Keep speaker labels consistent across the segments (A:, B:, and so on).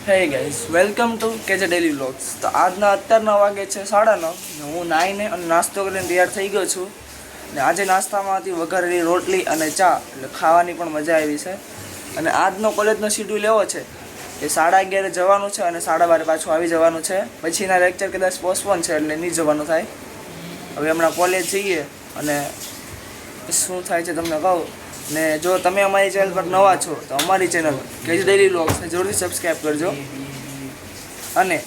A: Hey guys welcome to કેજે daily vlogs. તો અત્યારના વાગે છે 9:30. હું નાહીને અને નાસ્તો કરીને તૈયાર થઈ ગયો છું. ને આજે નાસ્તામાં હતી વઘારેલી રોટલી અને ચા, એટલે ખાવાની પણ મજા આવી છે. અને આજનો કોલેજનો શેડ્યુલ એવો છે કે 11:30 જવાનું છે અને 12:30 પાછું આવી જવાનું છે. પછીના લેક્ચર કદાચ પોસ્ટપોન છે એટલે નહીં જવાનું થાય. હવે હમણાં કોલેજ જઈએ અને શું થાય છે તમને કહું. ને જો તમે અમારી ચેનલ પર નવા છો તો અમારી ચેનલ કેજે ડેલી વ્લોગ્સને જરૂરથી સબસ્ક્રાઈબ કરજો. અને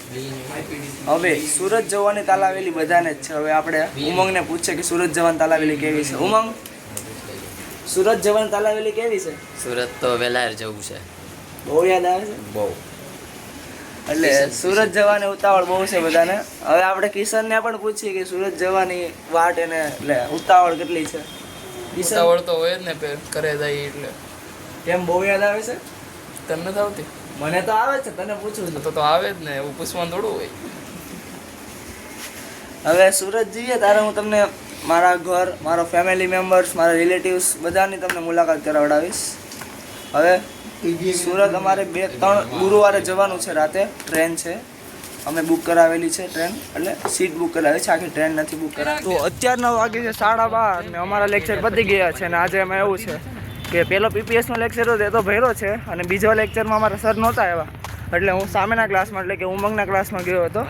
A: હવે સુરત જવાની તાલાવેલી બધાને જ છે. હવે આપણે ઉમંગને પૂછીએ કે સુરત જવાની તાલાવેલી કેવી છે. ઉમંગ, સુરત જવાની તાલાવેલી કેવી છે?
B: સુરત તો વેલાર જવું છે.
A: બહુ યાદ આવે છે
B: બહુ.
A: એટલે સુરત જવાની ઉતાવળ બહુ છે બધાને. હવે આપણે કિશનને પણ પૂછીએ કે સુરત જવાની વાટ એને એટલે ઉતાવળ કેટલી છે.
C: ઉતાવળ તો હોય જ ને, કરે જાય એટલે.
A: કેમ બહુ યાદ આવે છે?
C: તને નથી આવતી?
A: મને તો આવે છે, તને પૂછું છું.
C: તો આવે જ ને, એવું પૂછવાનું થોડું હોય.
A: હવે સુરત જઈએ ત્યારે હું તમને મારા ઘર, મારા ફેમિલી મેમ્બર્સ, મારા રિલેટિવ્સ બધાની તમને મુલાકાત કરાવડાવીશ. હવે સુરત અમારે 2-3 ગુરુવારે જવાનું છે. રાતે ટ્રેન છે, અમે બુક કરાવેલી છે ટ્રેન, એટલે સીટ બુક કરાવી છે, આખી ટ્રેન નથી બુક કરાવી. તો અત્યારના વાગે છે 12:30 ને અમારા લેક્ચર પતી ગયા છે. ને આજે એમાં એવું છે કે પેલો પીપીએસનો લેક્ચર હતો એ તો ભર્યો છે અને બીજો લેક્ચરમાં અમારા સર નહોતા આવ્યા, એટલે હું સામેના ક્લાસમાં એટલે કે ઉમંગના ક્લાસમાં ગયો હતો.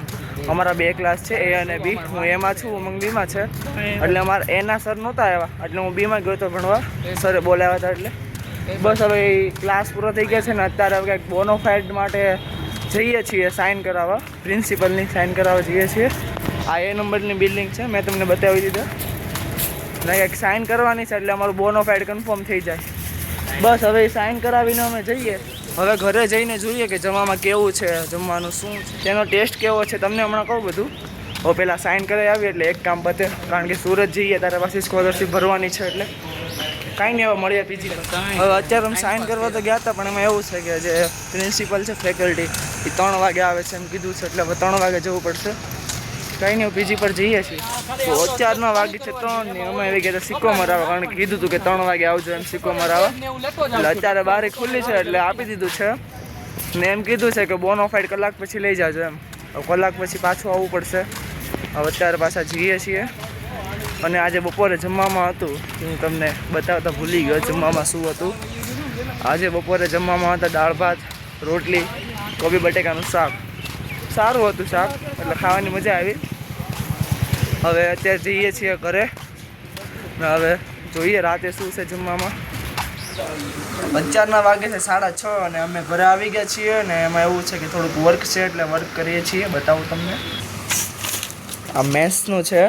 A: અમારા 2 ક્લાસ છે, એ અને બી. હું એમાં છું, ઉમંગ બીમાં છે. એટલે અમારા એના સર નહોતા આવ્યા એટલે હું બીમાં ગયો હતો ભણવા. સરે બોલાવ્યા હતા એટલે બસ હવે ક્લાસ પૂરો થઈ ગયા છે ને અત્યારે હવે કંઈક બોનોફાઇડ માટે જઈએ છીએ સાઇન કરાવવા, પ્રિન્સિપલની સાઇન કરાવવા જઈએ છીએ. આ એ નંબરની બિલ્ડિંગ છે, મેં તમને બતાવી દીધા. ને કંઈક સાઇન કરવાની છે એટલે અમારું બોનોફાઇડ કન્ફર્મ થઈ જાય. બસ હવે સાઇન કરાવીને અમે જઈએ. હવે ઘરે જઈને જોઈએ કે જમવામાં કેવું છે, જમવાનું શું છે, તેનો ટેસ્ટ કેવો છે, તમને હમણાં કહું બધું. હવે પહેલાં સાઇન કરાવી આવીએ એટલે એક કામ પતે, કારણ કે સુરત જઈએ ત્યારે પાછી સ્કોલરશીપ ભરવાની છે એટલે કાંઈ નહીં. હવે મળીએ પીજી. હવે અત્યારે અમે સાઇન કરવા તો ગયા હતા પણ એમાં એવું છે કે જે પ્રિન્સિપલ છે ફેકલ્ટી એ 3 વાગે આવે છે એમ કીધું છે, એટલે હવે 3 વાગે જવું પડશે. કંઈ નહીં, પીજી પર જઈએ છીએ. તો અત્યારના વાગે છે 3 ને અમે એવી ગયા સિક્કો મરાવવા, કારણ કે કીધું હતું કે 3 વાગે આવજો એમ સિક્કો મરાવવા. એટલે અત્યારે બારી ખુલ્લી છે એટલે આપી દીધું છે ને એમ કીધું છે કે બોનોફાઇડ કલાક પછી લઈ જાજો એમ. કલાક પછી પાછું આવવું પડશે. હવે અત્યારે પાછા જઈએ છીએ. અને આજે બપોરે જમવામાં હતું, હું તમને બતાવતા ભૂલી ગયો જમવામાં શું હતું. આજે બપોરે જમવામાં હતા દાળ ભાત, રોટલી, કોબી બટેકાનું શાક. સારું હતું શાક, એટલે ખાવાની મજા આવી. હવે અત્યારે જઈએ છીએ ઘરે ને હવે જોઈએ રાતે શું છે જમવામાં. અત્યારના વાગે છે 6:30 અને અમે ઘરે આવી ગયા છીએ. ને એમાં એવું છે કે થોડુંક વર્ક છે એટલે વર્ક કરીએ છીએ. બતાવું તમને. આ મેથ્સનું છે,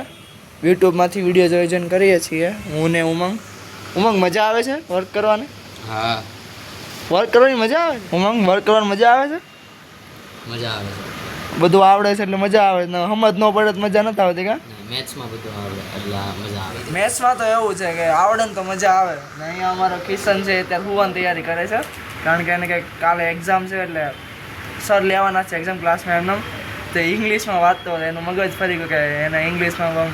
A: યુટ્યુબમાંથી વિડીયો જોઈને કરીએ છીએ હું ને ઉમંગ. ઉમંગ મજા આવે છે વર્ક કરવાની?
B: હા,
A: વર્ક કરવાની મજા આવે. ઉમંગ વર્ક કરવાની મજા આવે છે?
B: મજા આવે છે.
A: બધું આવડે છે એટલે મજા આવે. ને સમજ ન પડે તો મજા નથી આવતી કા?
B: મેથ્સમાં બધું આવડે એટલે મજા આવે.
A: મેથ્સમાં તો એવું છે કે આવડે ને તો મજા આવે. ને અહીંયા અમારો કિશન છે અત્યારે હોવાની તૈયારી કરે છે, કારણ કે એને કંઈક કાલે એક્ઝામ છે એટલે સર લેવાના છે એક્ઝામ ક્લાસમાં એમને. તો ઇંગ્લિશમાં વાંચતો હતો, એનું મગજ ફરી ગયું કે એને ઇંગ્લિશમાં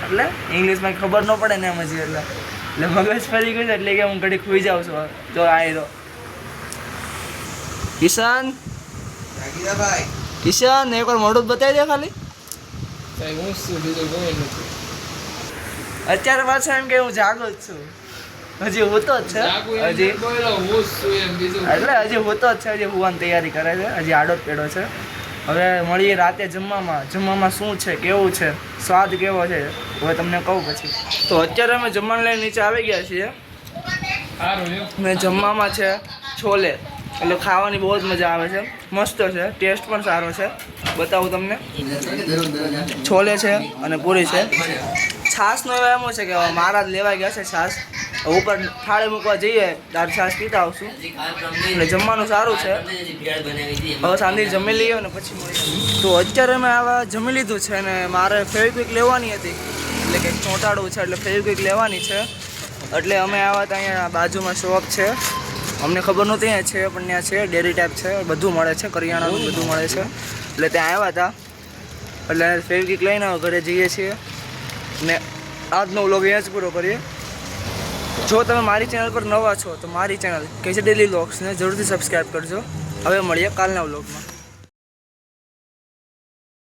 A: એટલે ઇંગ્લિશમાં ખબર ન પડે ને એમ હજી એટલે મગજ ફરી ગયું છે એટલે કે હું ઘડી ખુઈ જાઉં છું. જો આયરો કિશન, કિશન એકવાર મોઢું બતાવી દે ખાલી.
C: હું શું બીજું કોઈ નથી.
A: અત્યારે પાછું એમ કે હું જાગો જ છું, હજી હોતો જ છે હજી, એટલે હજી હોતો જ છે, હજી હોવાની તૈયારી કરે છે, હજી આડો જ પેડો છે. હવે મળીએ રાતે જમવામાં શું છે, કેવું છે, સ્વાદ કેવો છે હવે તમને કહું પછી. તો અત્યારે અમે જમવાનું લઈને નીચે આવી ગયા છીએ. ને જમવામાં છે છોલે, એટલે ખાવાની બહુ જ મજા આવે છે, મસ્ત છે, ટેસ્ટ પણ સારો છે. બતાવું તમને. છોલે છે અને પૂરી છે. છાશનો એવો એમ છે કે મારા જ લેવા ગયા છે છાશ. ઉપર થાળી મૂકવા જઈએ ત્યારે છાશ પીતા આવશું. એટલે જમવાનું સારું છે. હવે સાંજે જમી લઈએ ને પછી મળીએ. તો અત્યારે મેં આવા જમી લીધું છે ને મારે ફેવિક્વિક લેવાની હતી, એટલે કે ચોંટાડવું છે એટલે ફેવિક્વિક લેવાની છે. એટલે અમે આવ્યા હતા અહીંયા બાજુમાં શોપ છે, અમને ખબર નહોતી અહીંયા છે પણ ત્યાં છે, ડેરી ટાઈપ છે, બધું મળે છે, કરિયાણાનું બધું મળે છે. એટલે ત્યાં આવ્યા હતા એટલે ફેવિક્વિક લઈને ઘરે જઈએ છીએ. ને આજનો વ્લોગ અહીંયા જ પૂરો કરીએ. જો તમે મારી ચેનલ પર નવા છો તો મારી ચેનલ કેજે ડેલી વ્લોગ્સને જરૂરથી સબસ્ક્રાઈબ કરજો. હવે મળીએ કાલના વ્લોગમાં.